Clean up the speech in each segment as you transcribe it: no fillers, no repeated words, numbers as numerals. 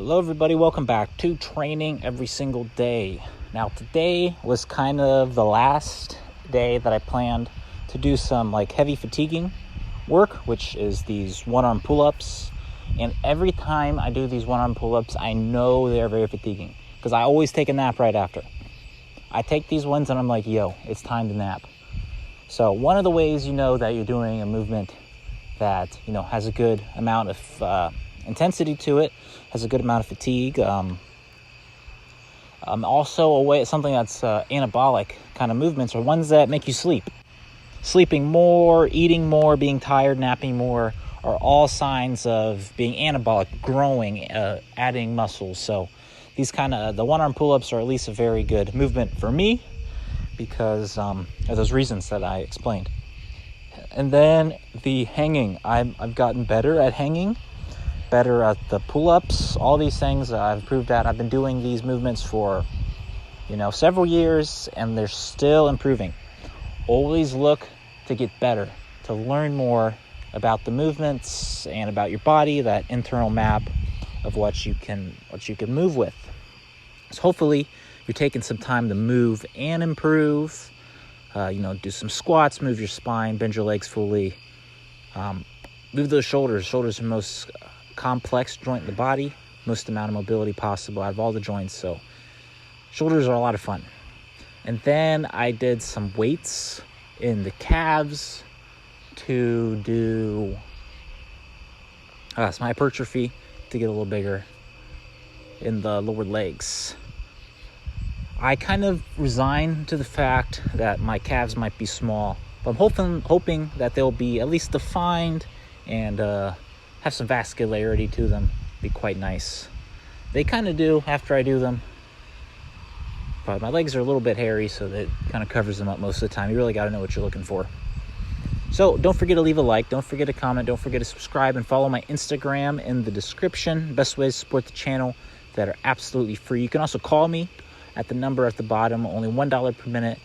Hello everybody, welcome back to Training Every Single Day. Now today was kind of the last day that I planned to do some heavy fatiguing work, which is these one-arm pull-ups. And every time I do these one-arm pull-ups, I know they're very fatiguing because I always take a nap right after. I take these ones and I'm like, yo, it's time to nap. So one of the ways you know that you're doing a movement that, has a good amount of intensity to it, has a good amount of fatigue. Also something that's anabolic kind of movements are ones that make you sleep. Sleeping more, eating more, being tired, napping more are all signs of being anabolic, growing, adding muscles. So these the one-arm pull-ups are at least a very good movement for me because of those reasons that I explained. And then the hanging, I've gotten better at hanging, better at the pull-ups, all these things I've improved at. I've been doing these movements for, several years, and they're still improving. Always look to get better, to learn more about the movements and about your body, that internal map of what you can move with. So hopefully you're taking some time to move and improve. Do some squats, move your spine, bend your legs fully. Move those shoulders. Shoulders are the most complex joint in the body, most amount of mobility possible out of all the joints. So shoulders are a lot of fun. And then I did some weights in the calves to do some hypertrophy to get a little bigger in the lower legs. I kind of resigned to the fact that my calves might be small, but I'm hoping that they'll be at least defined and have some vascularity to them. Be quite nice. They kind of do after I do them, but my legs are a little bit hairy, so that kind of covers them up most of the time. You really got to know what you're looking for. So don't forget to leave a like, don't forget to comment, don't forget to subscribe, and follow my Instagram in the description. Best ways to support the channel that are absolutely free. You can also call me at the number at the bottom, only $1 per minute,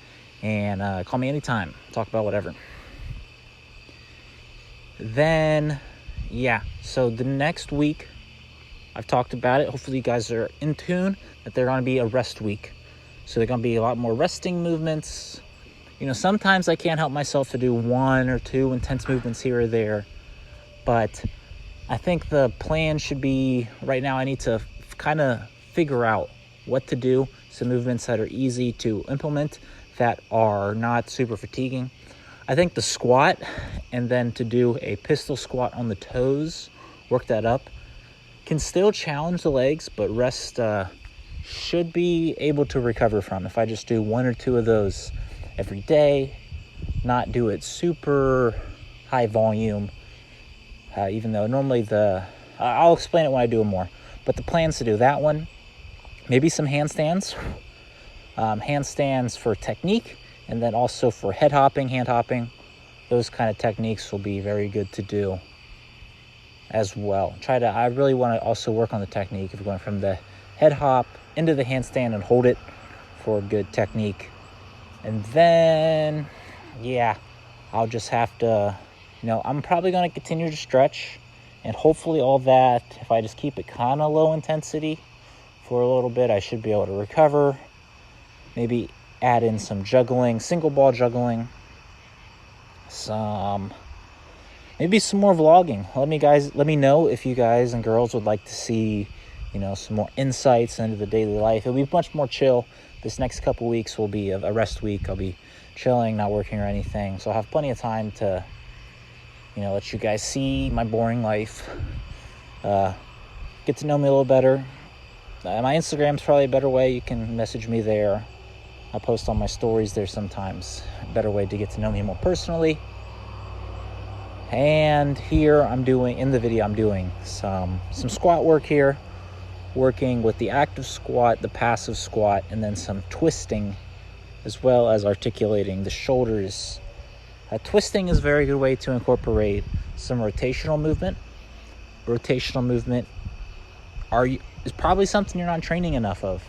and call me anytime. Talk about whatever. Then, so the next week, I've talked about it. Hopefully you guys are in tune that they're going to be a rest week. So they're going to be a lot more resting movements. Sometimes I can't help myself to do one or two intense movements here or there, but I think the plan should be, right now I need to kind of figure out what to do, some movements that are easy to implement that are not super fatiguing. I think the squat, and then to do a pistol squat on the toes, work that up, can still challenge the legs, but rest should be able to recover from. If I just do one or two of those every day, not do it super high volume, even though normally I'll explain it when I do it more, but the plan's to do that one. Maybe some handstands. Handstands for technique, and then also for head hopping, hand hopping. Those kind of techniques will be very good to do as well. I really want to also work on the technique of going from the head hop into the handstand and hold it for a good technique. And then, I'll just have to, I'm probably going to continue to stretch, and hopefully all that, if I just keep it kind of low intensity for a little bit, I should be able to recover. Maybe add in some juggling, single ball juggling, maybe some more vlogging. Let me know if you guys and girls would like to see, some more insights into the daily life. It'll be much more chill. This next couple weeks will be a rest week. I'll be chilling, not working or anything. So I'll have plenty of time to, let you guys see my boring life, get to know me a little better. My Instagram's probably a better way. You can message me there. I post on my stories there sometimes. A better way to get to know me more personally. And here in the video I'm doing some squat work here, working with the active squat, the passive squat, and then some twisting, as well as articulating the shoulders. Twisting is a very good way to incorporate some rotational movement. Rotational movement is probably something you're not training enough of.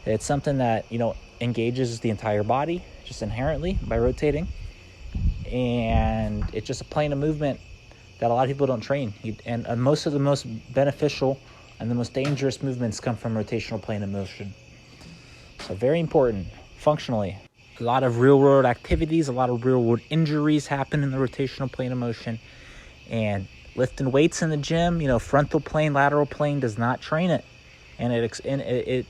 It's something that, engages the entire body just inherently by rotating. And it's just a plane of movement that a lot of people don't train. And most of the most beneficial and the most dangerous movements come from rotational plane of motion. So very important functionally. A lot of real world activities, a lot of real world injuries happen in the rotational plane of motion. And lifting weights in the gym, frontal plane, lateral plane does not train it. And the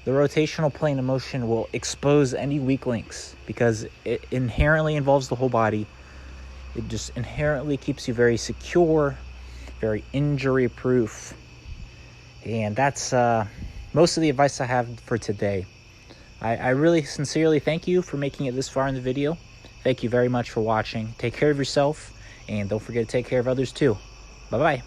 rotational plane of motion will expose any weak links because it inherently involves the whole body. It just inherently keeps you very secure, very injury proof. And that's most of the advice I have for today. I really sincerely thank you for making it this far in the video. Thank you very much for watching. Take care of yourself, and don't forget to take care of others too. Bye-bye.